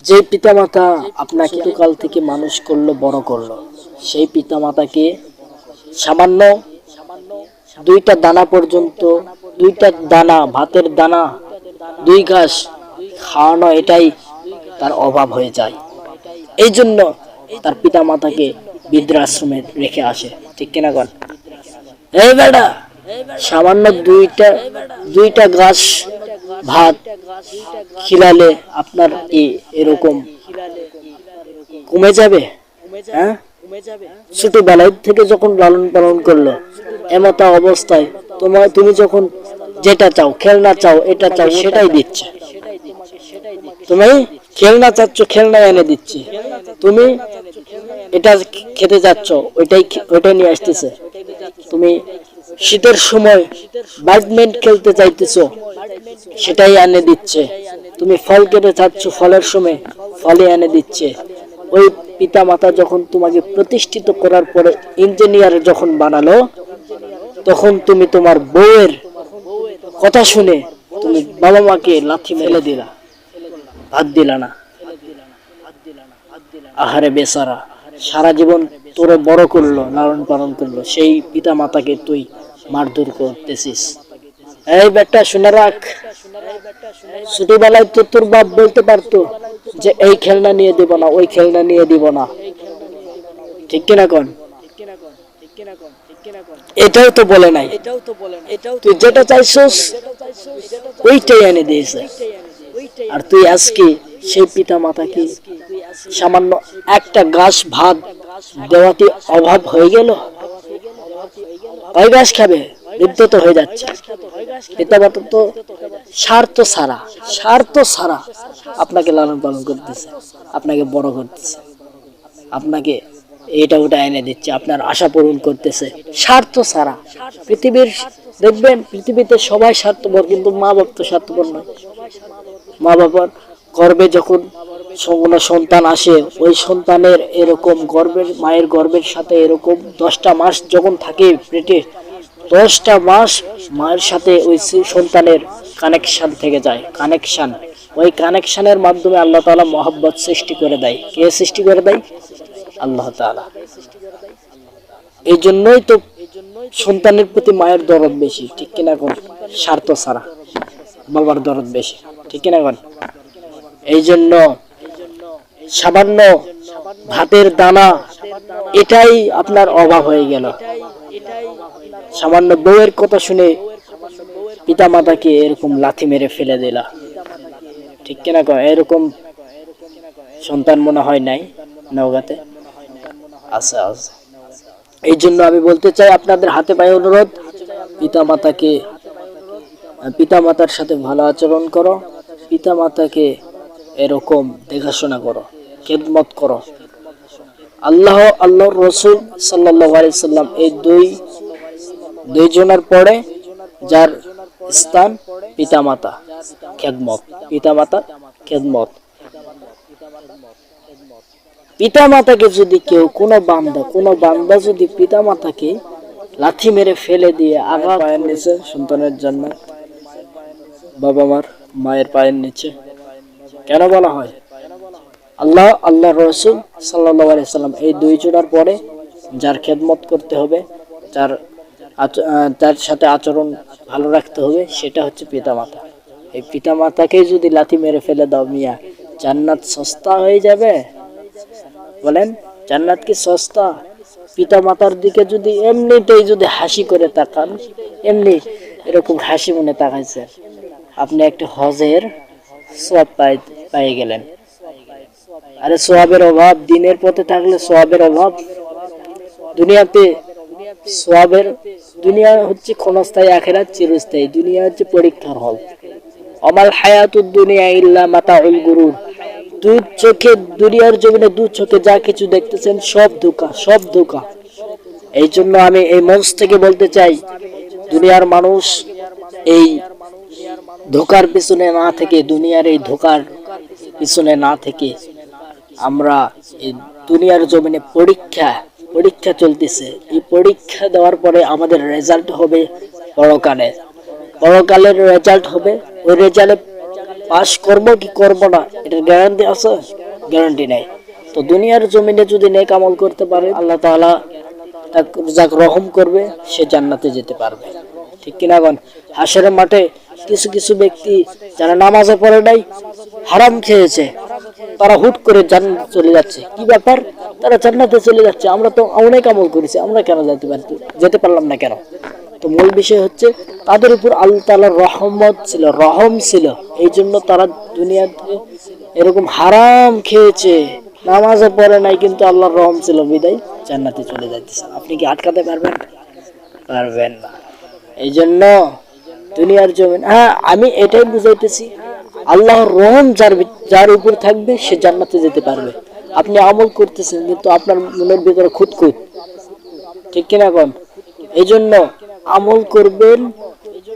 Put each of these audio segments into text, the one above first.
যে পিতামাতা আপনাকে ছোটকাল থেকে মানুষ করলো, বড় করলো, সেই পিতামাতাকে সামান্য দুইটা দানা পর্যন্ত, দুইটা দানা ভাতের দানা, দুই ঘাস খাওয়ানো, এটাই তার অভাব হয়ে যায়। এই জন্য তার পিতামাতাকে বৃদ্ধাশ্রমে রেখে আসে, ঠিক কিনা বল? এই বেটা, সামান্য দুইটা ঘাস ভাত খিলালে আপনার কি এরকম কমে যাবে? হ্যাঁ, ছোটবেলায় থেকে যখন লালন পালন করলো, এমতা অবস্থায় তুমি যখন যেটা চাও, খেলনা চাও, এটা চাও, সেটাই দিচ্ছে। তুমি খেলনা চাচ্ছ, খেলনা এনে দিচ্ছে। তুমি এটা খেতে যাচ্ছ, ওইটাই নিয়ে আসতেছে। তুমি শীতের সময় ব্যাডমিন্টন খেলতে চাইতেছ, সেটাই এনে দিচ্ছে। তুমি ফল খেতে চাচ্ছ, ফলের সময় ফলে এনে দিচ্ছে। ওই পিতা মাতা যখন তোমাকে প্রতিষ্ঠিত করার পরে ইঞ্জিনিয়ার যখন বানালো, তখন তুমি তোমার বউয়ের কথা শুনে তুমি বাবা মাকে লাথি মেরে দিলা, ভাত দিলা না। আহারে বেচারা, সারা জীবন তোরে বড় করলো, লালন পালন করলো, সেই পিতা মাতাকে তুই মারধর করতেছিস। এই বেটা শুনে রাখ, ছোটবেলায় তো তোর বাপ বলতে পারতো যে এই খেলনা নিয়ে দিব না, ওই খেলনা নিয়ে দিব না, ঠিক কিনা কোন? এটাও তো বলে নাই। তুই যেটা চাইছস ওইটাই এনে দিয়েছে। আর তুই আজকে সেই পিতা মাতাকে সামান্য একটা গাছ ভাত দেওয়াতে অভাব হয়ে গেল। ওই গাছ খাবে, বৃদ্ধ তো হয়ে যাচ্ছে। পিতা মাতা তো স্বার্থ ছাড়া আপনাকে লালন পালন করতেছে, আপনাকে বড় করতেছে, আপনাকে এটা ওটা এনে দিচ্ছে, আপনার আশা পূরণ করতেছে স্বার্থ ছাড়া। দেখবেন পৃথিবীতে সবাই স্বার্থপর, কিন্তু মা বাপ তো স্বার্থপর নয়। মা বাবার গর্ভে যখন সন্তান আসে, ওই সন্তানের এরকম মায়ের গর্ভের সাথে এরকম 10টা মাস যখন থাকে পেটে, 10টা মাস মায়ের সাথে ওই সন্তানের কানেকশন থেকে যায়। ওই কানেকশনের মাধ্যমে আল্লাহ তাআলা মহব্বত সৃষ্টি করে দেয়। কে সৃষ্টি করে দেয়? আল্লাহ তাআলা। এই জন্যই তো সন্তানের প্রতি মায়ের দরদ বেশি, ঠিক কিনা কোন? স্বার্থ ছাড়া বাবার দরদ বেশি, ঠিক কিনা কোন? এই জন্য সামান্য ভাতের দানা, এটাই আপনার অভাব হয়ে গেল। সামান্য বউয়ের কথা শুনে পিতা মাতাকে এরকম লাথি মেরে ফেলে দিলা, ঠিক কিনা কোন? এরকম সন্তান মনে হয় নাই নওগাঁতে? আচ্ছা। এই জন্য আমি বলতে চাই, আপনাদের হাতে পায়ে অনুরোধ, পিতা মাতার সাথে ভালো আচরণ করো, পিতা মাতাকে এরকম দেখাশোনা করো, খেদমত করো। আল্লাহর রাসূল সাল্লাল্লাহু আলাইহি সাল্লাম এই দুইজনের পরে যার স্থান পিতামাতা খেদমত। পিতামাতাকে যদি কেউ কোনো বান্দা যদি পিতামাতাকে লাথি মেরে ফেলে দিয়ে আঘাত, পায়ের নিচে সন্তানের জান্নাত, মায়ের পায়ের নিচে কেন বলা হয়? আল্লাহর রাসূল সাল্লাল্লাহু আলাইহি সাল্লাম এই দুইজনের পরে যার খেদমত করতে হবে, তার সাথে আচরণ ভালো রাখতে হবে, সেটা হচ্ছে পিতামাতা। এই পিতামাতাকে যদি লাথি মেরে ফেলে দাও, মিয়া, জান্নাত সস্তা হয়ে যাবে? বলেন, জান্নাত কি সস্তা? পিতা মাতার দিকে যদি এমনিতেই যদি হাসি করে তাকান, এমনি এরকম হাসি মনে তাকাইছেন, আপনি একটা হজের সওয়াব পেয়ে গেলেন। আরে সওয়াবের অভাব, দিনের পথে থাকলে সওয়াবের অভাব? দুনিয়া হচ্ছে ক্ষণস্থায়ী, আখিরাত চিরস্থায়ী। দুনিয়া হচ্ছে পরীক্ষার হল। আমাল হায়াতুদ দুনিয়া ইল্লা মাতাউল গুরুর। দুনিয়ার জমিনে দু চোখে যা কিছু দেখতেছেন সব ধোঁকা। এই জন্য আমি এই মঞ্চ থেকে বলতে চাই, দুনিয়ার মানুষ এই ধোঁকার পিছনে না থেকে, দুনিয়ার এই ধোঁকার পিছনে না থেকে, আমরা এই দুনিয়ার জমিনে পরীক্ষা চলতেছে। এই পরীক্ষা দেওয়ার পরে আমাদের রেজাল্ট হবে পরকালের রেজাল্ট হবে। ওই পাস করব কি করব না এটার গ্যারান্টি আছে? গ্যারান্টি নাই। তো দুনিয়ার জমিনে যদি নেক আমল করতে পারে আল্লাহ তাআলা যাক রহম করবে, সে জান্নাতে যেতে পারবে। ঠিক কিনা বলেন? হাসরের মাঠে কিছু কিছু ব্যক্তি যারা নামাজে পড়ে নাই, হারাম খেয়েছে, তারা হুট করে জান্নাতে চলে যাচ্ছে। কি ব্যাপার? তারা জান্নাতে চলে যাচ্ছে, আমরা তো অনেক আমল করেছি, আমরা কেন যেতে পারলাম না কেন? তো মূল বিষয় হচ্ছে তাদের উপর আল্লাহ তাআলার রহমত ছিল, রহম ছিল, এই জন্য তারা দুনিয়াতে এরকম হারাম খেয়েছে, নামাজে পড়ে নাই, কিন্তু আল্লাহর রহম ছিল বিদায় জান্নাতে চলে যাইতেছে। আপনি কি আটকাতে পারবেন? পারবেন না। এই জন্য দুনিয়ার জমিন, হ্যাঁ আমি এটাই বুঝাইতেছি, আল্লাহর রহম যার উপর থাকবে সে জান্নাতে যেতে পারবে। আপনি আমল করতেছেন কিন্তু আপনার মনের ভিতরে খুঁতখুঁত, ঠিক কিনা কোন? এই জন্য আমল করবেন,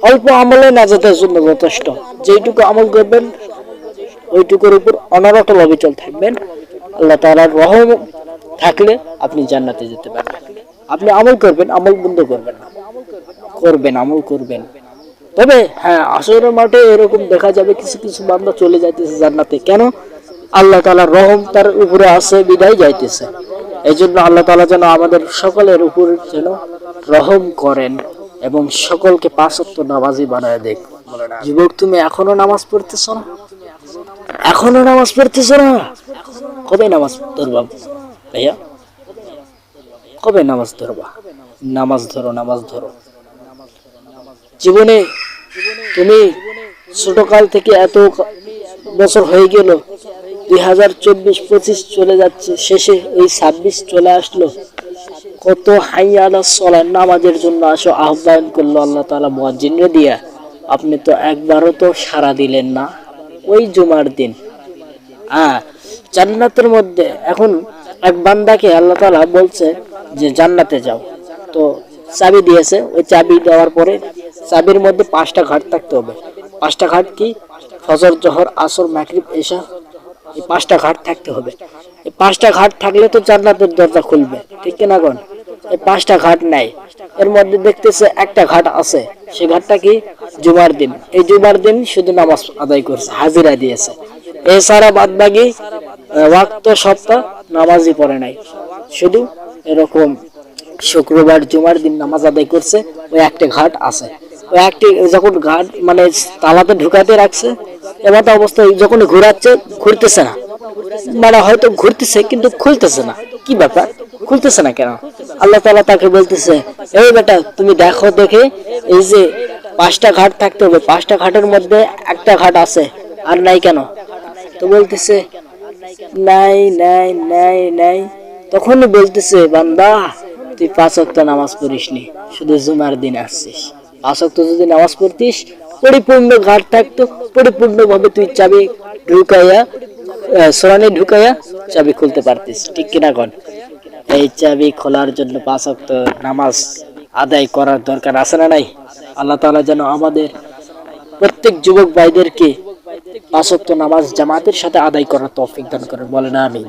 অল্প আমলে নাজাতের জন্য যথেষ্ট। যেইটুকু আমল করবেন ওইটুকুর উপর অনরটল অবিচল থাকবেন, আল্লাহ তাআলার রহম থাকলে আপনি জান্নাতে যেতে পারবেন। আপনি আমল করবেন, আমল বন্ধ করবেন না, করবেন, আমল করবেন। তবে হ্যাঁ, আসরের মাঠে এরকম দেখা যাবে কিছু কিছু বান্দা চলে যাইতেছে জান্নাতে। কেন? আল্লাহ তাআলার রহম তার উপরে আছে বিদায় যাইতেছে। এই জন্য আল্লাহ তাআলা যেন আমাদের সকলের উপর যেন রহম করেন এবং সকলকে পাঁচ ওয়াক্ত নামাজি বানায় দেখ। যুবক, তুমি এখনো নামাজ পড়তেছো না? এখনো নামাজ পড়তেছো না? কবে নামাজ ধরবা ভাইয়া? কবে নামাজ ধরবা? নামাজ ধরো, নামাজ ধরো। জীবনে তুমি ছোটকাল থেকে এত বছর হয়ে গেল, 2024-25 চলে যাচ্ছে, শেষে এই 26 চলে আসলো। কত হাইয়া আলাস সালাহ, নামাজের জন্য আসো আহ্বান করলো আল্লাহ তাআলা মুয়াজ্জিনরে দিয়া, আপনি তো একবারও তো সাড়া দিলেন না। ওই জুমার দিন জান্নাতের মধ্যে এখন এক বান্দাকে আল্লাহ তাআলা বলছে যে জান্নাতে যাও, তো চাবি দিয়েছে। ওই চাবি দেওয়ার পরে চাবির মধ্যে 5টা ঘাট থাকতে হবে। 5টা ঘাট কি? ফজর, জোহর, আসর, মাগরিব, এশা, এই 5টা ঘাট থাকতে হবে। এই 5টা ঘাট থাকলে তো জান্নাতের দরজা খুলবে, ঠিক কিনা কোন? এই 5টা ঘাট নাই, এর মধ্যে দেখতেছে একটা ঘাট আছে। সেই ঘাটটা কি? জুমার দিন। এই জুমার দিন শুধু নামাজ আদায় করছে, হাজিরা দিয়েছে। এছাড়া বাদ বাকি ওয়াক্ত সপ্তাহ নামাজই পড়ে নাই। শুধু এরকম শুক্রবার জুমার দিন নামাজ আদায় করছে। ওই একটা ঘাট আছে, ওই একটি যখন ঘাট মানে তালাতে ঢুকাতে রাখছে, এবার তো অবস্থায় যখন ঘুরাচ্ছে, ঘুরতেছে না, মানে হয়তো ঘুরতেছে কিন্তু খুলতেছে না। কি ব্যাপার? খুলতেছে না কেন? আল্লাহ তাআলা তাকে বলতেছে, এই বেটা তুমি দেখো, দেখে এই যে 5টা ঘাট থাকতে হবে, 5টা ঘাটের মধ্যে একটা ঘাট আছে, আর নাই কেন? তো বলতেছে নাই নাই নাই নাই। তখনই বলতেছে, বান্দা তুই 5 ওয়াক্ত নামাজ পড়িসনি, শুধু জুমার দিন আসছিস। 5 ওয়াক্ত যদি নামাজ পড়তিস, পরিপূর্ণ ঘাট থাকতো, পরিপূর্ণ ভাবে তুই চাবি ঢুকাইয়া সোরানি ঢুকাইয়া চাবি খুলতে পারতিস, ঠিক কিনা কোন? এই চাবি খোলার জন্য 5 ওয়াক্ত নামাজ আদায় করার দরকার আছে না নাই? আল্লাহ তাআলা যেন আমাদের প্রত্যেক যুবক ভাইদেরকে 5 ওয়াক্ত নামাজ জামাতের সাথে আদায় করার তৌফিক দান করেন, বলেন আমিন।